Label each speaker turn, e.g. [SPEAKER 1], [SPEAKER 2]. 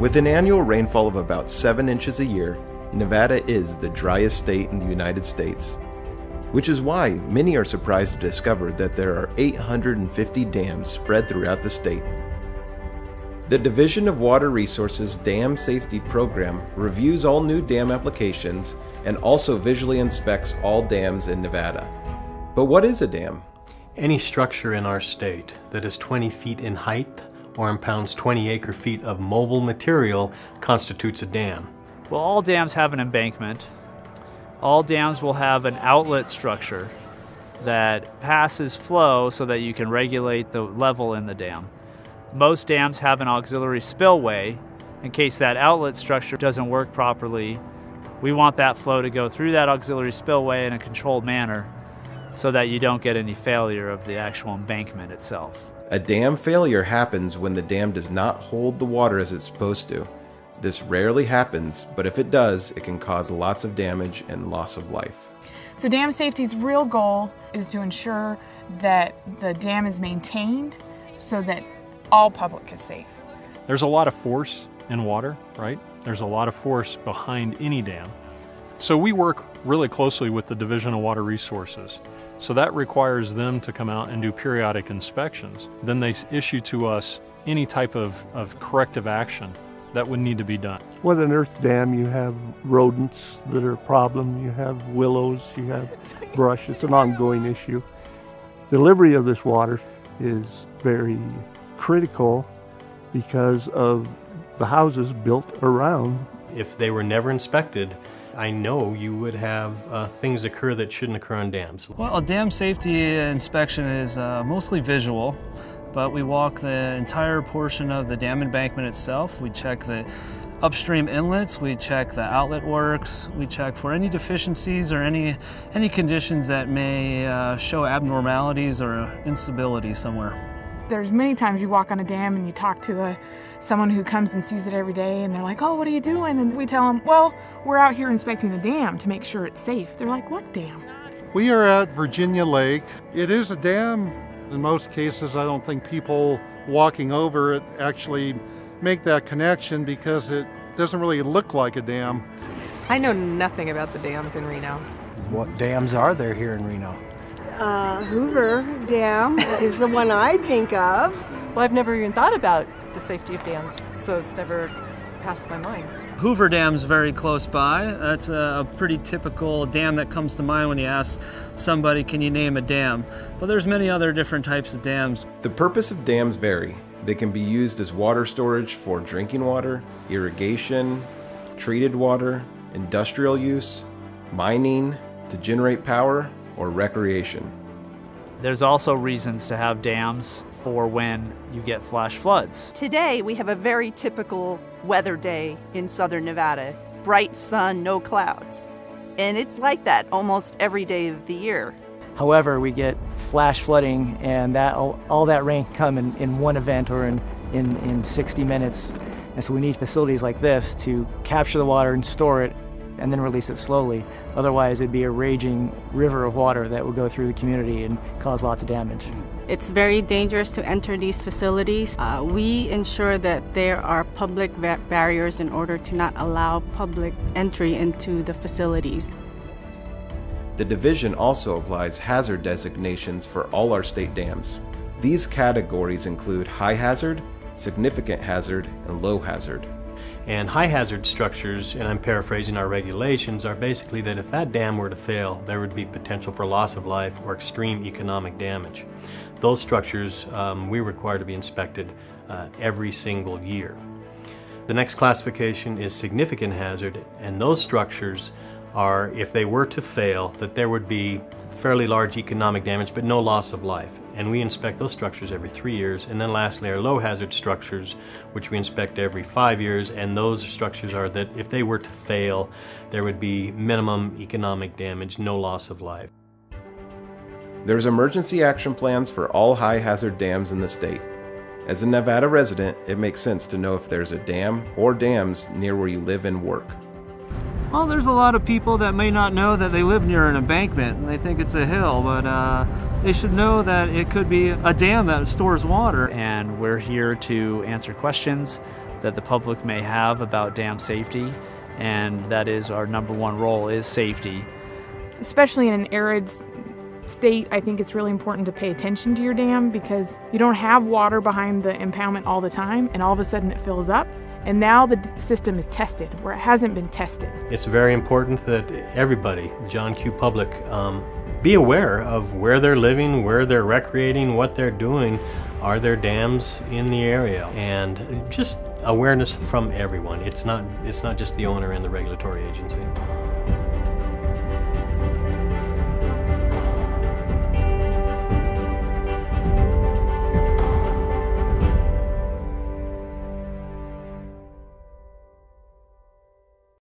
[SPEAKER 1] With an annual rainfall of about 7 inches a year, Nevada is the driest state in the United States, which is why many are surprised to discover that there are 850 dams spread throughout the state. The Division of Water Resources Dam Safety Program reviews all new dam applications and also visually inspects all dams in Nevada. But what is a dam?
[SPEAKER 2] Any structure in our state that is 20 feet in height or impounds 20 acre-feet of mobile material constitutes a dam.
[SPEAKER 3] Well, all dams have an embankment. All dams will have an outlet structure that passes flow so that you can regulate the level in the dam. Most dams have an auxiliary spillway. In case that outlet structure doesn't work properly, we want that flow to go through that auxiliary spillway in a controlled manner so that you don't get any failure of the actual embankment itself.
[SPEAKER 1] A dam failure happens when the dam does not hold the water as it's supposed to. This rarely happens, but if it does, it can cause lots of damage and loss of life.
[SPEAKER 4] So dam safety's real goal is to ensure that the dam is maintained so that all public is safe.
[SPEAKER 5] There's a lot of force in water, right? There's a lot of force behind any dam. So we work really closely with the Division of Water Resources. So that requires them to come out and do periodic inspections. Then they issue to us any type of corrective action that would need to be done.
[SPEAKER 6] With an earth dam, you have rodents that are a problem, you have willows, you have brush. It's an ongoing issue. Delivery of this water is very critical because of the houses built around.
[SPEAKER 2] If they were never inspected, I know you would have things occur that shouldn't occur on dams.
[SPEAKER 7] Well, a dam safety inspection is mostly visual, but we walk the entire portion of the dam embankment itself. We check the upstream inlets, we check the outlet works, we check for any deficiencies or any conditions that may show abnormalities or instability somewhere.
[SPEAKER 4] There's many times you walk on a dam and you talk to someone who comes and sees it every day and they're like, oh, what are you doing? And we tell them, well, we're out here inspecting the dam to make sure it's safe. They're like, what dam?
[SPEAKER 8] We are at Virginia Lake. It is a dam. In most cases, I don't think people walking over it actually make that connection because it doesn't really look like a dam.
[SPEAKER 9] I know nothing about the dams in Reno.
[SPEAKER 10] What dams are there here in Reno?
[SPEAKER 11] Hoover Dam is the one I think of.
[SPEAKER 9] Well, I've never even thought about the safety of dams, so it's never passed my mind.
[SPEAKER 7] Hoover Dam's very close by. That's a pretty typical dam that comes to mind when you ask somebody, can you name a dam? But there's many other different types of dams.
[SPEAKER 1] The purpose of dams vary. They can be used as water storage for drinking water, irrigation, treated water, industrial use, mining, to generate power, or recreation.
[SPEAKER 3] There's also reasons to have dams for when you get flash floods.
[SPEAKER 12] Today we have a very typical weather day in southern Nevada. Bright sun, no clouds. And it's like that almost every day of the year.
[SPEAKER 13] However, we get flash flooding and all that rain can come in one event or in 60 minutes. And so we need facilities like this to capture the water and store it and then release it slowly. Otherwise, it'd be a raging river of water that would go through the community and cause lots of damage.
[SPEAKER 14] It's very dangerous to enter these facilities. We ensure that there are public barriers in order to not allow public entry into the facilities.
[SPEAKER 1] The division also applies hazard designations for all our state dams. These categories include high hazard, significant hazard, and low hazard.
[SPEAKER 2] And high hazard structures, and I'm paraphrasing our regulations, are basically that if that dam were to fail, there would be potential for loss of life or extreme economic damage. Those structures we require to be inspected every single year. The next classification is significant hazard, and those structures are, if they were to fail, that there would be fairly large economic damage but no loss of life. And we inspect those structures every 3 years. And then lastly are low hazard structures, which we inspect every 5 years, and those structures are that if they were to fail, there would be minimum economic damage, no loss of life.
[SPEAKER 1] There's emergency action plans for all high hazard dams in the state. As a Nevada resident, it makes sense to know if there's a dam or dams near where you live and work.
[SPEAKER 7] Well, there's a lot of people that may not know that they live near an embankment and they think it's a hill, but they should know that it could be a dam that stores water.
[SPEAKER 3] And we're here to answer questions that the public may have about dam safety, and that is our number one role, is safety.
[SPEAKER 4] Especially in an arid state, I think it's really important to pay attention to your dam, because you don't have water behind the impoundment all the time, and all of a sudden it fills up. And now the system is tested where it hasn't been tested.
[SPEAKER 2] It's very important that everybody, John Q. Public, be aware of where they're living, where they're recreating, what they're doing. Are there dams in the area? And just awareness from everyone. It's not just the owner and the regulatory agency.